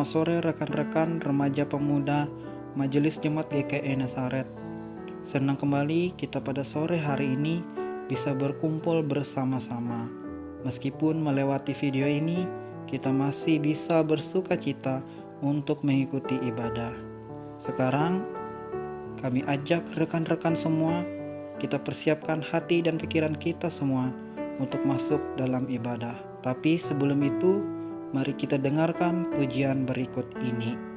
sore rekan-rekan remaja pemuda Majelis Jemaat GKI Nazaret. Senang kembali kita pada sore hari ini bisa berkumpul bersama-sama. Meskipun melewati video ini, kita masih bisa bersuka cita untuk mengikuti ibadah. Sekarang, kami ajak rekan-rekan semua, kita persiapkan hati dan pikiran kita semua untuk masuk dalam ibadah. Tapi sebelum itu, mari kita dengarkan pujian berikut ini.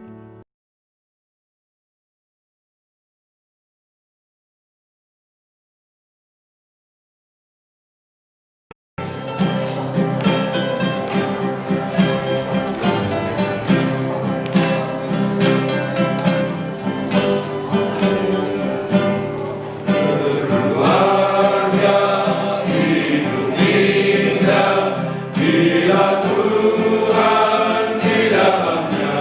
Bila Tuhan di dalamnya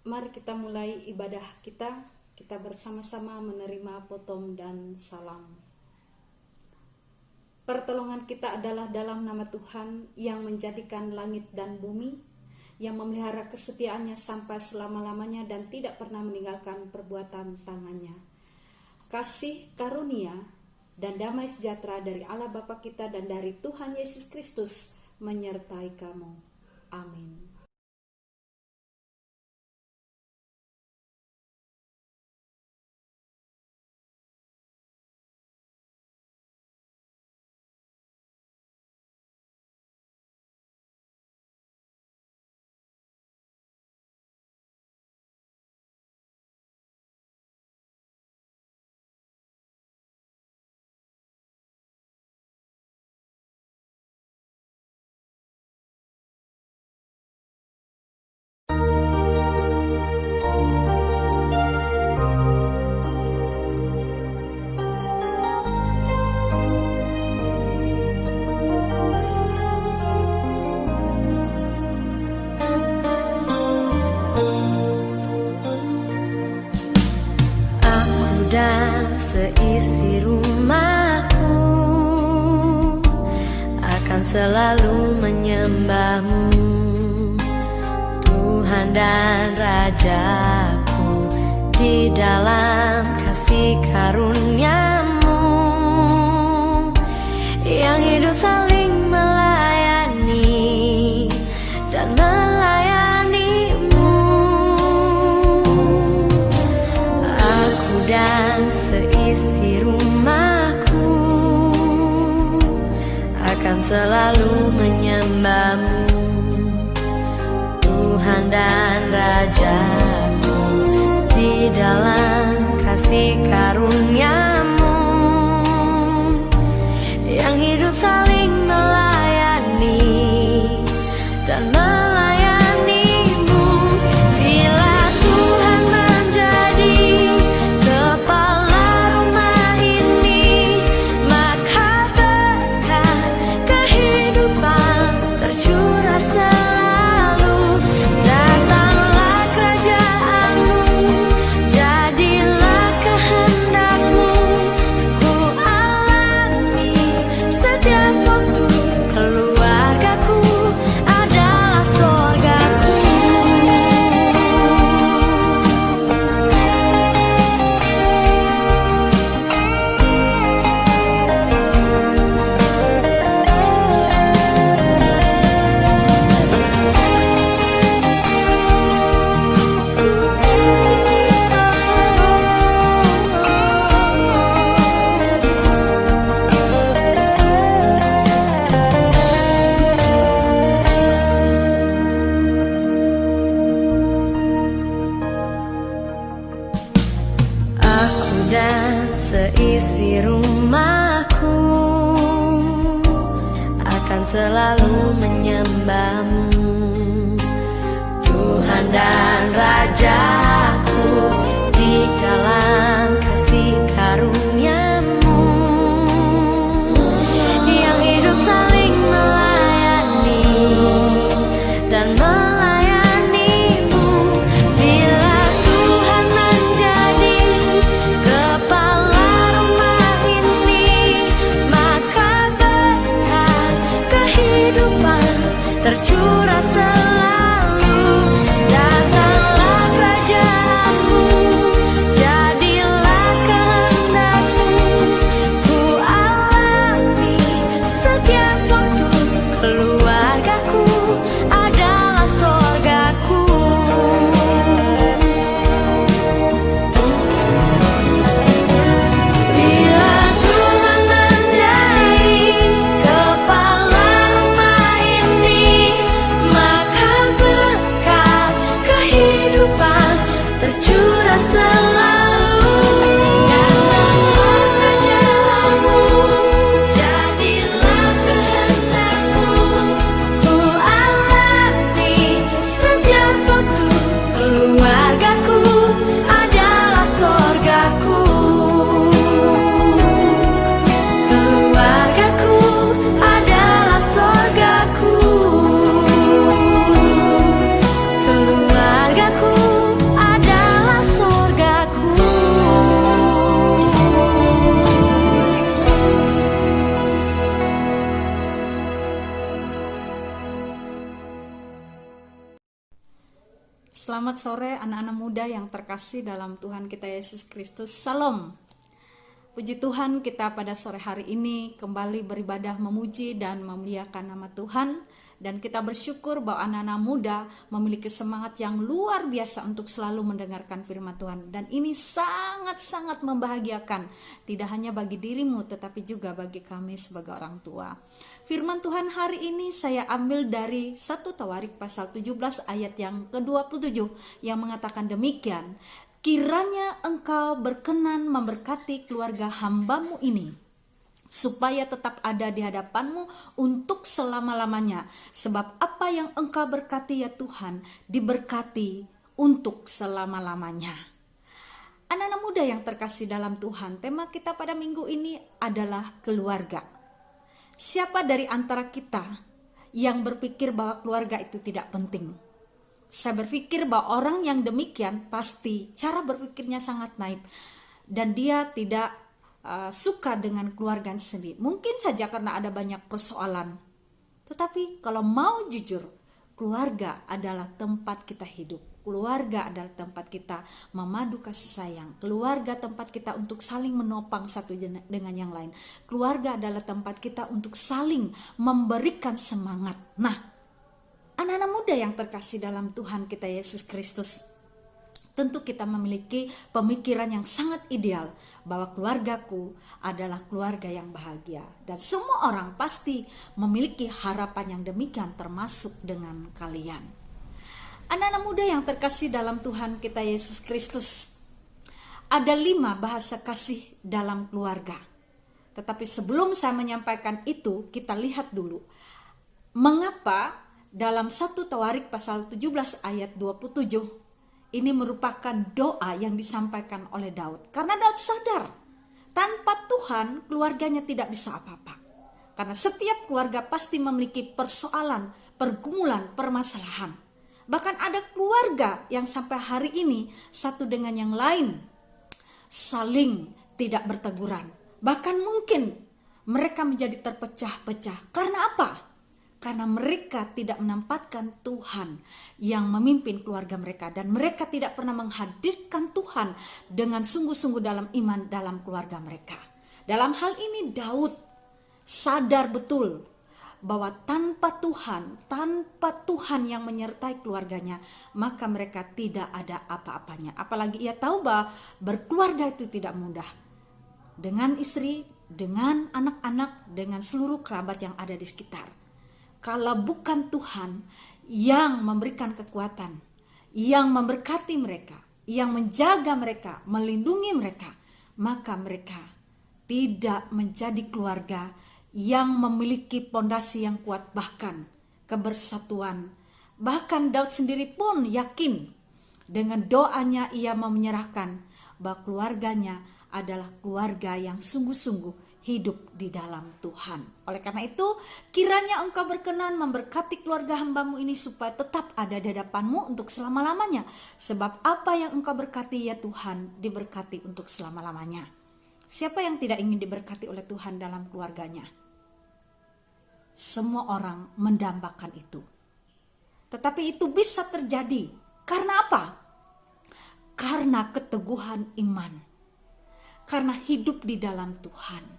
Mari kita mulai ibadah kita. Kita bersama-sama menerima potom dan salam. Pertolongan kita adalah dalam nama Tuhan yang menjadikan langit dan bumi, yang memelihara kesetiaannya sampai selama-lamanya dan tidak pernah meninggalkan perbuatan tangannya. Kasih karunia dan damai sejahtera dari Allah Bapa kita dan dari Tuhan Yesus Kristus menyertai kamu. Amin. Dan seisi rumahku akan selalu menyembah-Mu, Tuhan dan Rajaku, di dalam kasih karunia-Mu yang hidup saling melayani dan dan seisi rumahku akan selalu menyembah-Mu, Tuhan dan Rajaku, di dalam kasih karunia-Mu yang hidup saling melayani dan dan seisi rumahku akan selalu menyembah-Mu, Tuhan dan Rajaku, di dalam kasih karunia-Mu yang hidup saling melayani dan tercurah selalu. Datanglah kerajaan Selamat sore anak-anak muda yang terkasih dalam Tuhan kita Yesus Kristus. Salam. Puji Tuhan, kita pada sore hari ini kembali beribadah memuji dan memuliakan nama Tuhan. Dan kita bersyukur bahwa anak-anak muda memiliki semangat yang luar biasa untuk selalu mendengarkan firman Tuhan. Dan ini sangat-sangat membahagiakan, tidak hanya bagi dirimu tetapi juga bagi kami sebagai orang tua. Firman Tuhan hari ini saya ambil dari 1 Tawarik pasal 17 ayat yang ke-27 yang mengatakan demikian, kiranya engkau berkenan memberkati keluarga hambamu ini, supaya tetap ada di hadapanmu untuk selama-lamanya. Sebab apa yang engkau berkati ya Tuhan, diberkati untuk selama-lamanya. Anak-anak muda yang terkasih dalam Tuhan, tema kita pada minggu ini adalah keluarga. Siapa dari antara kita yang berpikir bahwa keluarga itu tidak penting? Saya berpikir bahwa orang yang demikian pasti cara berpikirnya sangat naif dan dia tidak suka dengan keluarga sendiri. Mungkin saja karena ada banyak persoalan. Tetapi kalau mau jujur, keluarga adalah tempat kita hidup. Keluarga adalah tempat kita memadu kasih sayang. Keluarga tempat kita untuk saling menopang satu dengan yang lain. Keluarga adalah tempat kita untuk saling memberikan semangat. Nah, anak-anak muda yang terkasih dalam Tuhan kita Yesus Kristus, tentu kita memiliki pemikiran yang sangat ideal bahwa keluargaku adalah keluarga yang bahagia. Dan semua orang pasti memiliki harapan yang demikian termasuk dengan kalian. Anak-anak muda yang terkasih dalam Tuhan kita Yesus Kristus, ada 5 bahasa kasih dalam keluarga. Tetapi sebelum saya menyampaikan itu, kita lihat dulu mengapa dalam 1 Tawarik pasal 17 ayat 27 ini merupakan doa yang disampaikan oleh Daud. Karena Daud sadar, tanpa Tuhan keluarganya tidak bisa apa-apa. Karena setiap keluarga pasti memiliki persoalan, pergumulan, permasalahan. Bahkan ada keluarga yang sampai hari ini satu dengan yang lain saling tidak berteguran. Bahkan mungkin mereka menjadi terpecah-pecah. Karena apa? Karena mereka tidak menempatkan Tuhan yang memimpin keluarga mereka. Dan mereka tidak pernah menghadirkan Tuhan dengan sungguh-sungguh dalam iman dalam keluarga mereka. Dalam hal ini Daud sadar betul bahwa tanpa Tuhan yang menyertai keluarganya, maka mereka tidak ada apa-apanya. Apalagi ia tahu bahwa berkeluarga itu tidak mudah. Dengan istri, dengan anak-anak, dengan seluruh kerabat yang ada di sekitar. Kalau bukan Tuhan yang memberikan kekuatan, yang memberkati mereka, yang menjaga mereka, melindungi mereka, maka mereka tidak menjadi keluarga yang memiliki pondasi yang kuat, bahkan kebersatuan. Bahkan Daud sendiri pun yakin dengan doanya ia mau menyerahkan bahwa keluarganya adalah keluarga yang sungguh-sungguh hidup di dalam Tuhan. Oleh karena itu, kiranya engkau berkenan memberkati keluarga hambamu ini supaya tetap ada di hadapanmu untuk selama-lamanya. Sebab apa yang engkau berkati ya Tuhan, diberkati untuk selama-lamanya. Siapa yang tidak ingin diberkati oleh Tuhan dalam keluarganya? Semua orang mendambakan itu. Tetapi itu bisa terjadi. Karena apa? Karena keteguhan iman. Karena hidup di dalam Tuhan.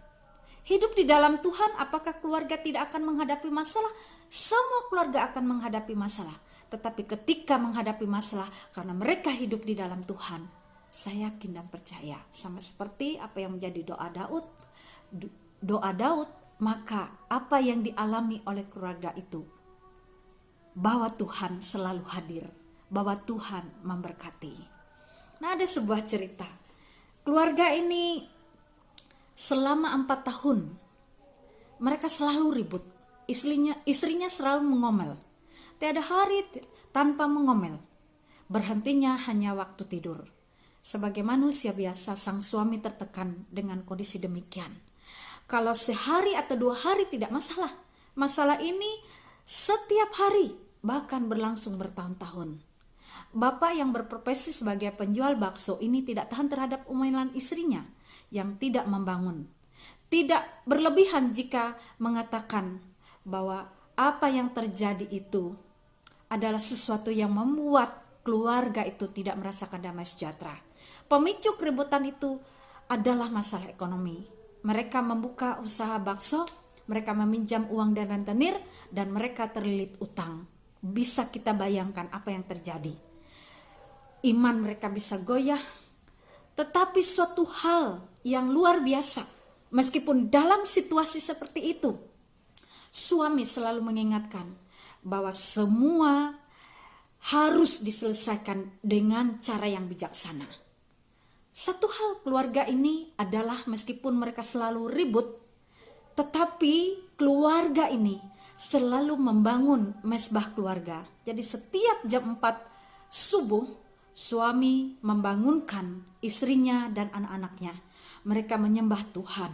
Hidup di dalam Tuhan, apakah keluarga tidak akan menghadapi masalah? Semua keluarga akan menghadapi masalah. Tetapi ketika menghadapi masalah, karena mereka hidup di dalam Tuhan, saya yakin dan percaya, sama seperti apa yang menjadi doa Daud, maka apa yang dialami oleh keluarga itu, bahwa Tuhan selalu hadir, bahwa Tuhan memberkati. Nah, ada sebuah cerita. Keluarga ini selama 4 tahun mereka selalu ribut. Istrinya selalu mengomel. Tiada hari tanpa mengomel. Berhentinya hanya waktu tidur. Sebagai manusia biasa, sang suami tertekan dengan kondisi demikian. Kalau sehari atau 2 hari tidak masalah. Masalah ini setiap hari, bahkan berlangsung bertahun-tahun. Bapak yang berprofesi sebagai penjual bakso ini tidak tahan terhadap omelan istrinya yang tidak membangun. Tidak berlebihan jika mengatakan bahwa apa yang terjadi itu adalah sesuatu yang membuat keluarga itu tidak merasakan damai sejahtera. Pemicu keributan itu adalah masalah ekonomi. Mereka membuka usaha bakso, mereka meminjam uang dan rentenir, dan mereka terlilit utang. Bisa kita bayangkan apa yang terjadi. Iman mereka bisa goyah, tetapi suatu hal yang luar biasa, meskipun dalam situasi seperti itu, suami selalu mengingatkan bahwa semua harus diselesaikan dengan cara yang bijaksana. Satu hal keluarga ini adalah meskipun mereka selalu ribut, tetapi keluarga ini selalu membangun mesbah keluarga. Jadi setiap jam 4 subuh, suami membangunkan istrinya dan anak-anaknya. Mereka menyembah Tuhan.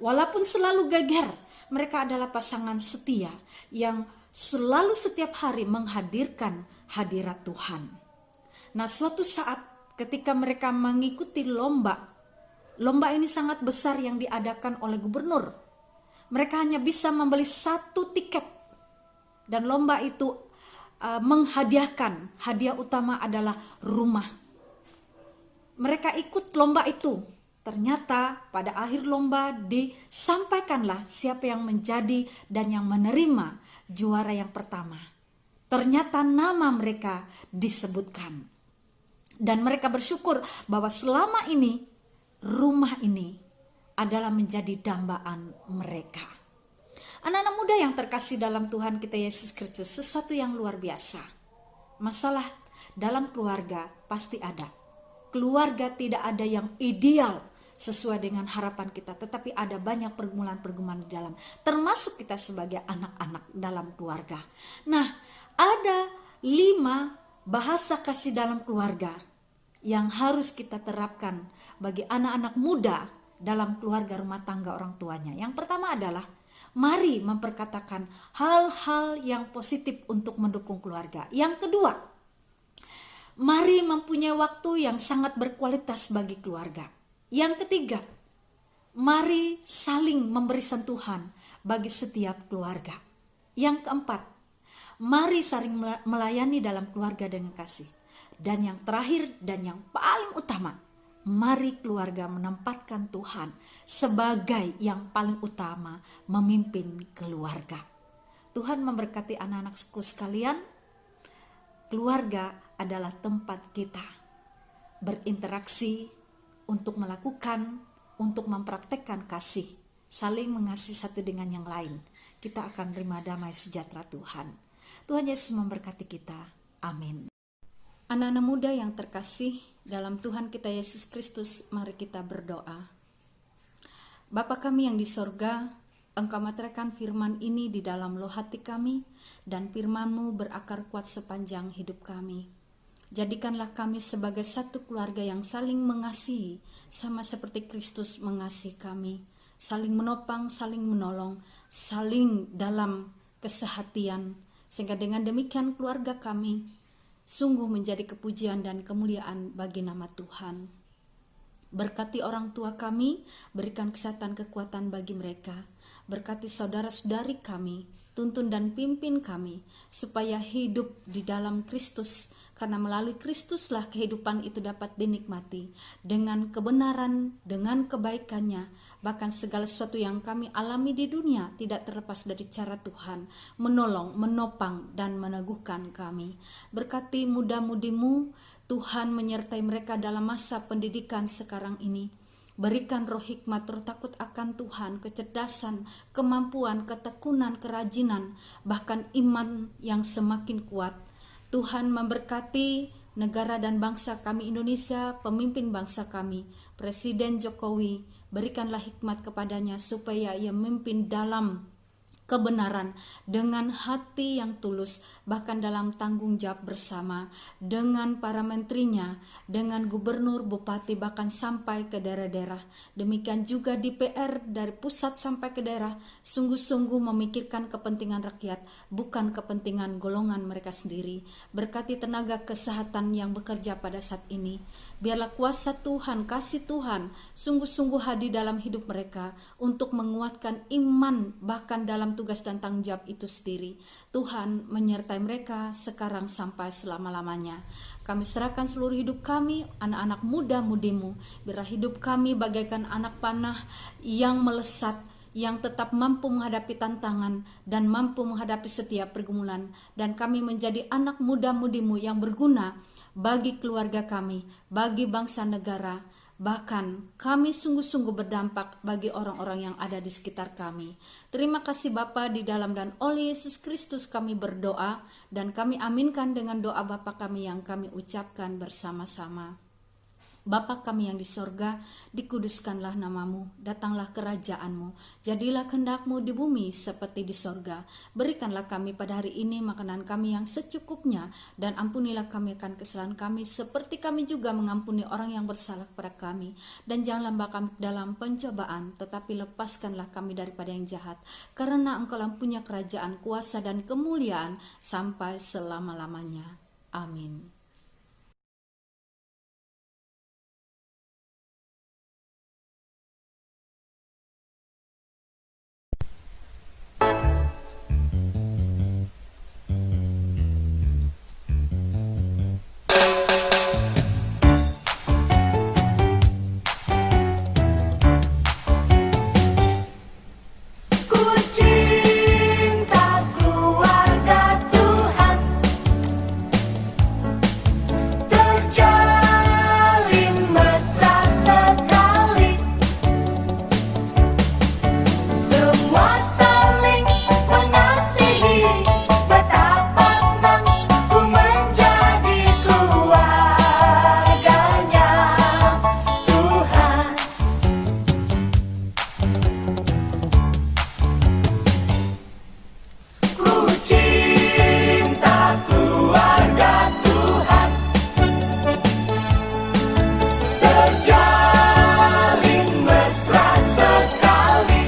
Walaupun selalu geger, mereka adalah pasangan setia yang selalu setiap hari menghadirkan hadirat Tuhan. Nah, suatu saat ketika mereka mengikuti lomba ini sangat besar yang diadakan oleh gubernur. Mereka hanya bisa membeli 1 tiket, dan lomba itu menghadiahkan, hadiah utama adalah rumah. Mereka ikut lomba itu. Ternyata pada akhir lomba disampaikanlah siapa yang menjadi dan yang menerima juara yang pertama. Ternyata nama mereka disebutkan. Dan mereka bersyukur bahwa selama ini rumah ini adalah menjadi dambaan mereka. Anak-anak muda yang terkasih dalam Tuhan kita Yesus Kristus, sesuatu yang luar biasa. Masalah dalam keluarga pasti ada. Keluarga tidak ada yang ideal sesuai dengan harapan kita, tetapi ada banyak pergumulan-pergumulan di dalam, termasuk kita sebagai anak-anak dalam keluarga. Nah, ada 5 bahasa kasih dalam keluarga yang harus kita terapkan bagi anak-anak muda dalam keluarga rumah tangga orang tuanya. Yang pertama adalah mari memperkatakan hal-hal yang positif untuk mendukung keluarga. Yang kedua, mari mempunyai waktu yang sangat berkualitas bagi keluarga. Yang ketiga, mari saling memberi sentuhan bagi setiap keluarga. Yang keempat, mari saling melayani dalam keluarga dengan kasih. Dan yang terakhir dan yang paling utama, mari keluarga menempatkan Tuhan sebagai yang paling utama memimpin keluarga. Tuhan memberkati anak-anakku sekalian. Keluarga adalah tempat kita berinteraksi untuk melakukan, untuk mempraktekkan kasih, saling mengasihi satu dengan yang lain. Kita akan terima damai sejahtera Tuhan. Tuhan Yesus memberkati kita. Amin. Anak-anak muda yang terkasih dalam Tuhan kita Yesus Kristus, mari kita berdoa. Bapa kami yang di sorga, Engkau meteraikan firman ini di dalam loh hati kami, dan firman-Mu berakar kuat sepanjang hidup kami. Jadikanlah kami sebagai satu keluarga yang saling mengasihi, sama seperti Kristus mengasihi kami, saling menopang, saling menolong, saling dalam kesehatian, sehingga dengan demikian keluarga kami sungguh menjadi kepujian dan kemuliaan bagi nama Tuhan. Berkati orang tua kami, berikan kesehatan kekuatan bagi mereka. Berkati saudara-saudari kami, tuntun dan pimpin kami, supaya hidup di dalam Kristus, karena melalui Kristuslah kehidupan itu dapat dinikmati dengan kebenaran, dengan kebaikannya. Bahkan segala sesuatu yang kami alami di dunia tidak terlepas dari cara Tuhan menolong, menopang, dan meneguhkan kami. Berkati muda-mudimu, Tuhan menyertai mereka dalam masa pendidikan sekarang ini. Berikan roh hikmat, roh takut akan Tuhan, kecerdasan, kemampuan, ketekunan, kerajinan, bahkan iman yang semakin kuat. Tuhan memberkati negara dan bangsa kami Indonesia, pemimpin bangsa kami, Presiden Jokowi. Berikanlah hikmat kepadanya supaya ia memimpin dalam kebenaran dengan hati yang tulus, bahkan dalam tanggung jawab bersama dengan para menterinya, dengan gubernur, bupati, bahkan sampai ke daerah-daerah. Demikian juga DPR dari pusat sampai ke daerah, sungguh-sungguh memikirkan kepentingan rakyat, bukan kepentingan golongan mereka sendiri. Berkati tenaga kesehatan yang bekerja pada saat ini. Biarlah kuasa Tuhan, kasih Tuhan sungguh-sungguh hadir dalam hidup mereka untuk menguatkan iman, bahkan dalam tugas dan tanggung jawab itu sendiri. Tuhan menyertai mereka sekarang sampai selama-lamanya. Kami serahkan seluruh hidup kami, anak-anak muda-mudimu. Biarlah hidup kami bagaikan anak panah yang melesat, yang tetap mampu menghadapi tantangan dan mampu menghadapi setiap pergumulan. Dan kami menjadi anak muda-mudimu yang berguna bagi keluarga kami, bagi bangsa negara. Bahkan kami sungguh-sungguh berdampak bagi orang-orang yang ada di sekitar kami. Terima kasih Bapa, di dalam dan oleh Yesus Kristus kami berdoa dan kami aminkan dengan doa Bapa kami yang kami ucapkan bersama-sama. Bapa kami yang di sorga, dikuduskanlah namamu, datanglah kerajaanmu, jadilah kehendakmu di bumi seperti di sorga. Berikanlah kami pada hari ini makanan kami yang secukupnya, dan ampunilah kami akan kesalahan kami, seperti kami juga mengampuni orang yang bersalah kepada kami. Dan janganlah membawa kami dalam pencobaan, tetapi lepaskanlah kami daripada yang jahat, karena Engkau-lah punya kerajaan, kuasa dan kemuliaan sampai selama-lamanya. Amin. Ku cinta keluarga Tuhan, terjalin mesra sekali, semua saling mengasihi, betapa senang ku menjadi keluarganya Tuhan. Ku cinta keluarga Tuhan, terjalin mesra sekali,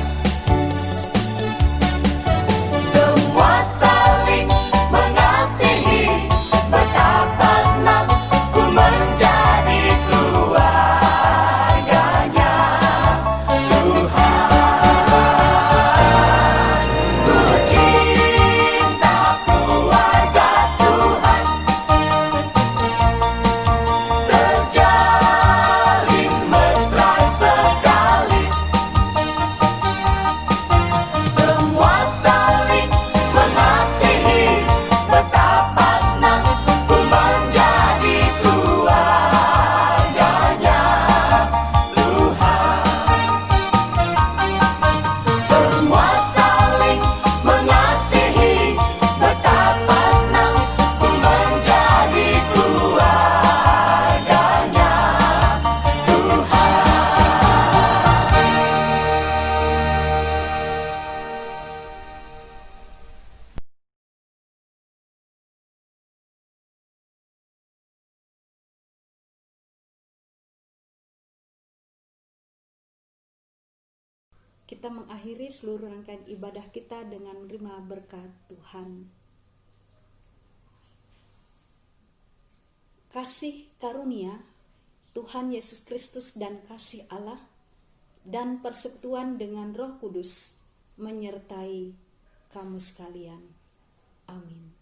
semua saling mengasihi, betapa senang ku menjadi keluarganya Tuhan. Ku cinta keluarga Tuhan, terjalin mesra sekali, semua saling mengasihi, betapa senang ku menjadi keluarganya Tuhan. Semua saling mengasihi, betapa senang ku menjadi keluarganya Tuhan. Kita mengakhiri seluruh rangkaian ibadah kita dengan menerima berkat Tuhan. Kasih karunia Tuhan Yesus Kristus dan kasih Allah dan persekutuan dengan Roh Kudus menyertai kamu sekalian. Amin.